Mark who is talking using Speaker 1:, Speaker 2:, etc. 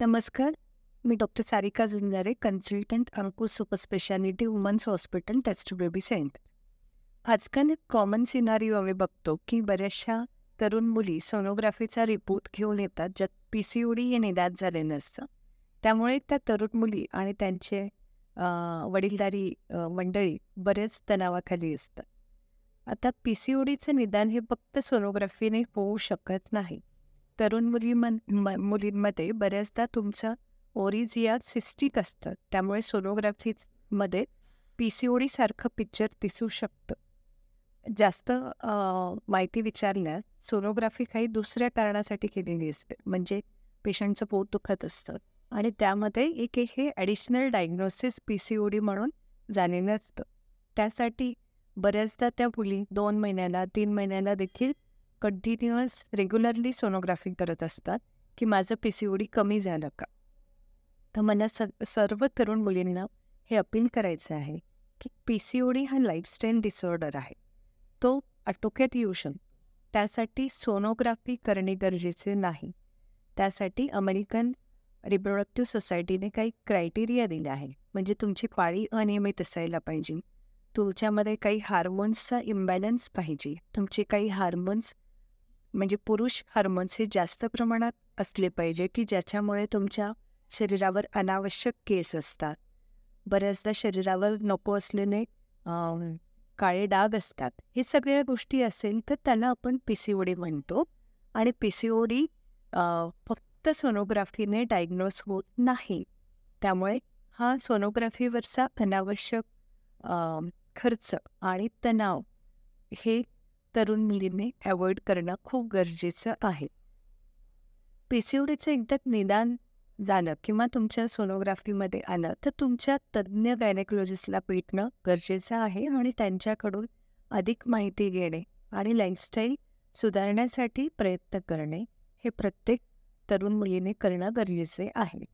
Speaker 1: नमस्कार. मी doctor Sarika Junjare, consultant Ankush super speciality women's hospital, test baby centre. आजकाल एक कॉमन सिनारिओ आम्ही बघतो की बऱ्याचशा तरुण मुली सोनोग्राफीचा रिपोर्ट घेऊन येतात, ज्यात PCOD हे निदान झालेलं नसतं. त्यामुळे त्या तरुण मुली आणि त्यांचे वडीलधारी मंडळी बरेच तणावाखाली असतात. आता PCODचं निदान हे फक्त सोनोग्राफीने होऊ शकत नाही. तरुण मुलींमध्ये बऱ्याचदा तुमचं ओव्हरीज या सिस्टिक असतात, त्यामुळे सोनोग्राफीमध्ये PCOD सारखं पिक्चर दिसू शकतं. जास्त माहिती विचारल्यास सोनोग्राफी काही दुसऱ्या कारणासाठी केलेली असते, म्हणजे पेशंटचं पोट दुखत असतं आणि त्यामध्ये एक एक हे ॲडिशनल डायग्नोसिस PCOD म्हणून झालेलं असतं. त्यासाठी बऱ्याचदा त्या मुली 2 महिन्याला 3 महिन्याला देखील कंटिन्युअस रेग्युलरली सोनोग्राफी करत असतात की माझं PCOD कमी झालं का. तर मला सर्व तरुण मुलींना हे अपील करायचं आहे की PCOD हा लाईफस्टाईल डिसऑर्डर आहे, तो आटोक्यात येऊ शकतो. त्यासाठी सोनोग्राफी करणे गरजेचे नाही. त्यासाठी अमेरिकन रिप्रोडक्टिव्ह सोसायटीने काही क्रायटेरिया दिले आहे. म्हणजे तुमची पाळी अनियमित असायला पाहिजे, तुमच्यामध्ये काही हार्मोन्सचा इम्बॅलन्स पाहिजे, तुमचे काही हार्मोन्स म्हणजे पुरुष हार्मोन्स हे जास्त प्रमाणात असले पाहिजे की ज्याच्यामुळे तुमच्या शरीरावर अनावश्यक केस असतात. बऱ्याचदा शरीरावर नको असलेले काळे डाग असतात. हे सगळ्या गोष्टी असेल तर त्याला आपण PCOD म्हणतो. आणि PCOD फक्त सोनोग्राफीने डायग्नोज होत नाही. त्यामुळे हा सोनोग्राफीवरचा अनावश्यक खर्च आणि तणाव हे तरुण मुलींनी अवॉइड करणं खूप गरजेचं आहे. PCODचं एकदा निदान झालं किंवा तुमच्या सोनोग्राफीमध्ये आलं तर तुमच्या तज्ज्ञ गायनेकोलॉजिस्टला भेटणं गरजेचं आहे आणि त्यांच्याकडून अधिक माहिती घेणे आणि लाईफस्टाईल सुधारण्यासाठी प्रयत्न करणे हे प्रत्येक तरुण मुलीने करणं गरजेचे आहे.